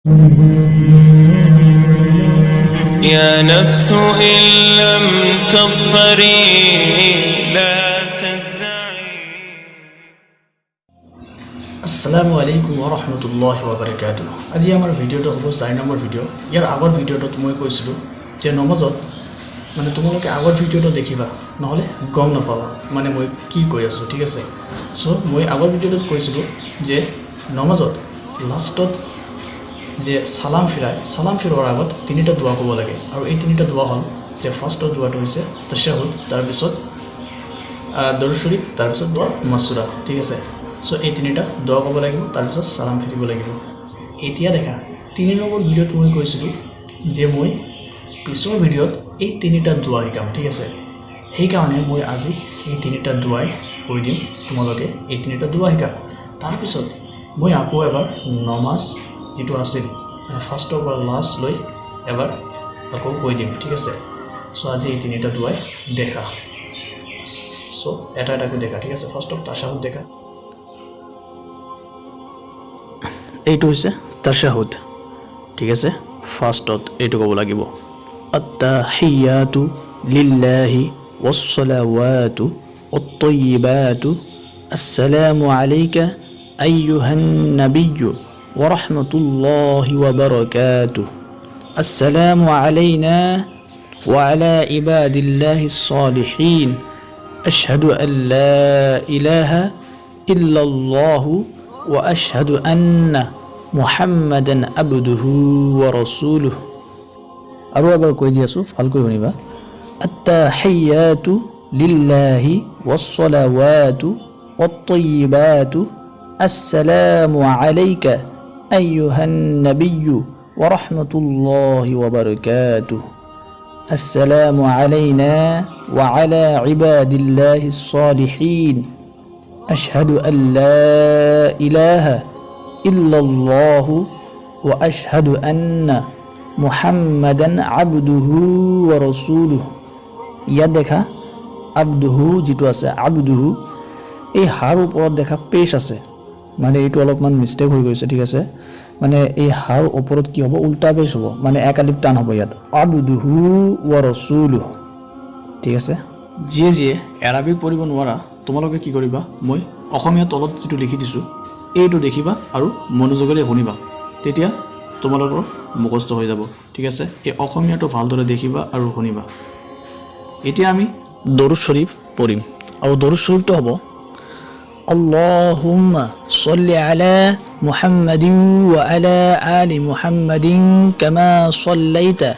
يا نفس إن لم تظفري لا تجزعي. আসসালামু আলাইকুম ওয়া রাহমাতুল্লাহি ওয়া বারাকাতুহু। আজি আমাৰ ভিডিঅ'টো হ'ব 4 নম্বৰ ভিডিঅ'। ইয়াৰ আগৰ ভিডিঅ'টোত মই কৈছিলোঁ যে নমাজত মানে তোমালোকে আগৰ ভিডিঅ'টো দেখিবা নহ'লে গম নাপাবা মানে মই কি কৈ আছোঁ, ঠিক আছে। চ' মই আগৰ ভিডিঅ'টোত কৈছিলোঁ যে নমাজত লাষ্টত যে সালাম ফিৰোৱাৰ আগত তিনিটা দোৱা ক'ব লাগে আৰু এই তিনিটা দোৱা হ'ল যে ফাৰ্ষ্টৰ দোৱাটো হৈছে তাশ্বাহুদ, তাৰপিছত দৰুদ শৰীফ, তাৰপিছত দোৱা মাছুৰা, ঠিক আছে। চ' এই তিনিটা দোৱা ক'ব লাগিব, তাৰপিছত সালাম ফিৰিব লাগিব। এতিয়া দেখা 3 নম্বৰ ভিডিঅ'ত মই কৈছিলোঁ যে মই পিছৰ ভিডিঅ'ত এই তিনিটা দোৱা শিকাম, ঠিক আছে। সেইকাৰণে মই আজি এই তিনিটা দোৱাই কৈ দিম, তোমালোকে এই তিনিটা দোৱা শিকা। তাৰপিছত মই আকৌ এবাৰ নমাজ যিটো আছিল ফাৰ্ষ্টৰ পৰা লাষ্ট লৈ এবাৰ আকৌ কৈ দিম, ঠিক আছে। চ' আজি এই তিনিটা দোৱাই দেখা। চ' এটা এটাকৈ দেখা, ঠিক আছে। ফাৰ্ষ্টত তাশ্বাহুদ দেখা। এইটো হৈছে তাশ্বাহুদ, ঠিক আছে। ফাৰ্ষ্টত এইটো ক'ব লাগিব আত্তাহিয়াতু লিল্লাহি ওয়াসসালাওয়াতু আত-তাইয়্যিবাতু আসসালামু আলাইকা আইয়ুহান নাবিয়্যু ওয়া রাহমাতুল্লাহি ওয়া বারাকাতুহু আসসালামু আলাইনা ওয়া আলা ইবাদিল্লাহিস সালিহিন আশহাদু আল্লা ইলাহা ইল্লাল্লাহু ওয়া আশহাদু আন্না মুহাম্মাদান আবদুহু ওয়া রাসূলুহু। আৰু এবাৰ কৈ দি আছোঁ, ভালকৈ শুনিবা। আত্তাহিয়াতু লিল্লাহি ওয়াসসালাওয়াতু আত-তাইয়্যিবাতু আসসালামু আলাইকা আইয়ুহান নাবিয়্যু ওয়া রাহমাতুল্লাহি ওয়া বারাকাতুহু আসসালামু আলাইনা ওয়া আলা ইবাদিল্লাহিস সালিহিন আশহাদু আল্লা ইলাহা ইল্লাল্লাহু ওয়া আশহাদু আন্না মুহাম্মাদান আবদুহু ওয়া রাসূলুহু। ইয়াত দেখা আবদুহু যিটো আছে, আবদুহু এই হাৰ ওপৰত দেখা পেশ আছে, মানে এইটো অলপমান মিষ্টেক হৈ গৈছে, ঠিক আছে। মানে এই হাৰ ওপৰত কি হ'ব, উল্টা পেশ হ'ব, মানে এক আলিফ টান হ'ব ইয়াত, আবদুহু ওয়া ৰাসূলুহু, ঠিক আছে। যিয়ে এৰাবিক পঢ়িব নোৱাৰা তোমালোকে কি কৰিবা, মই অসমীয়া তলত যিটো লিখি দিছোঁ এইটো দেখিবা আৰু মনোযোগেৰে শুনিবা, তেতিয়া তোমালোকৰ মুখস্থ হৈ যাব, ঠিক আছে। এই অসমীয়াটো ভালদৰে দেখিবা আৰু শুনিবা। এতিয়া আমি দৰুদ শৰীফ পঢ়িম আৰু দৰুদ শৰীফটো হ'ব আল্লাহুম্মা ছল্লি আলা মুহাম্মাদিন ওয়া আলা আলি মুহাম্মাদিন কামা ছল্লাইতা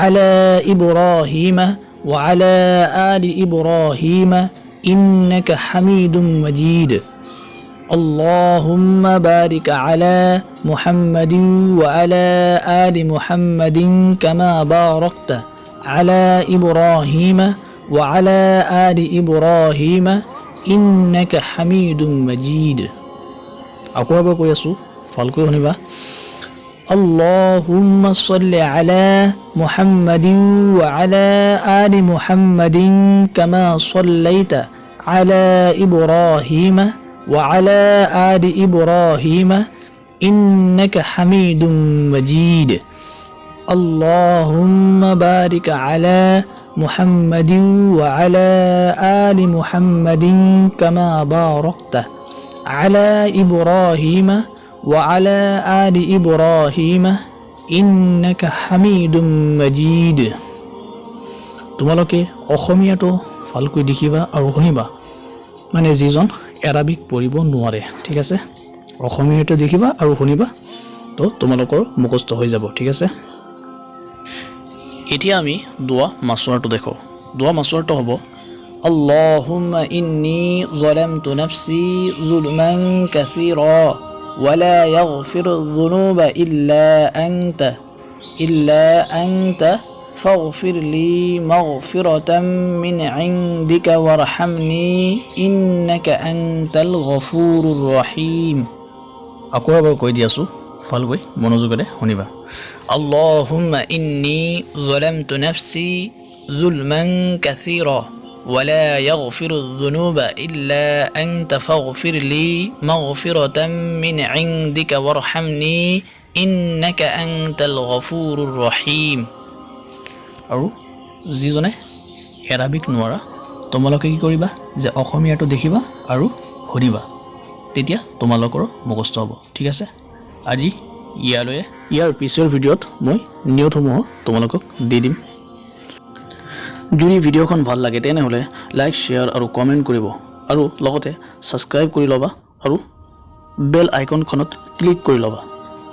আলা ইব্রাহিমা ওয়া আলা আলি ইব্রাহিমা ইন্নাকা হামিদুম মাজিদ। اللهم بارك على محمد وعلى آل محمد كما باركت على إبراهيم وعلى آل إبراهيم إنك حميد مجيد. أقوى يسو فالكو هنبا اللهم صل على محمد وعلى آل محمد كما صليت على إبراهيم وعلى آل إبراهيم إنك حميد مجيد. اللهم بارك على محمد وعلى آل محمد كما باركت على إبراهيم وعلى آل إبراهيم إنك حميد مجيد. তোমালোকে অসমীয়াটো ভালকৈ দেখিবা আৰু শুনিবা, মানে যিজন এৰাবিক পঢ়িব নোৱাৰে, ঠিক আছে। অসমীয়াটো দেখিবা আৰু শুনিবা, তো তোমালোকৰ মুখস্থ হৈ যাব, ঠিক আছে। এতিয়া আমি দোৱা মাছুৰাটো দেখো। দোৱা মাছুৰাটো হ'ব আল্লাহুম্মা ইন্নী যালামতু নাফসি যুলমান কাসীৰা ওয়ালা ইয়াগফিৰুয যুনুবা ইল্লা আনতা ফাগফিৰ লি মাগফিৰাতাম মিন ইনদিকা ওয়াৰহামনি ইন্নাকা আনতাল গফুৰুৰ ৰহিম। আকৌ এবাৰ কৈ দি আছোঁ, ভালকৈ মনোযোগেৰে শুনিবা। আল্লাহুম্মা ইন্নী যালামতু নাফসি যুলমান কাসীৰা ওয়ালা ইয়াগফিৰুয যুনুবা ইল্লা আনতা ফাগফিৰ লি মাগফিৰাতাম মিন ইনদিকা ওয়াৰহামনি ইন্নাকা আনতাল গফুৰুৰ ৰহিম। আৰু যিজনে এৰাবিক নোৱাৰা তোমালোকে কি কৰিবা যে অসমীয়াটো দেখিবা আৰু শুনিবা, তেতিয়া তোমালোকৰ মুখস্থ হ'ব। ঠিক আছে, আজি ইয়াৰ পিছৰ ভিডিঅ'ত মই নিয়মসমূহ তোমালোকক দি দিম। যদি ভিডিঅ'খন ভাল লাগে তেনেহ'লে লাইক শ্বেয়াৰ আৰু কমেণ্ট কৰিব, আৰু লগতে ছাবস্ক্ৰাইব কৰি ল'বা আৰু বেল আইকনখনত ক্লিক কৰি ল'বা,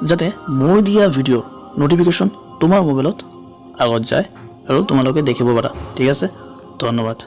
যাতে মই দিয়া ভিডিঅ'ৰ ন'টিফিকেশ্যন তোমাৰ মোবাইলত আগত যায় আৰু তোমালোকে দেখিব পাৰা। ঠিক আছে, ধন্যবাদ।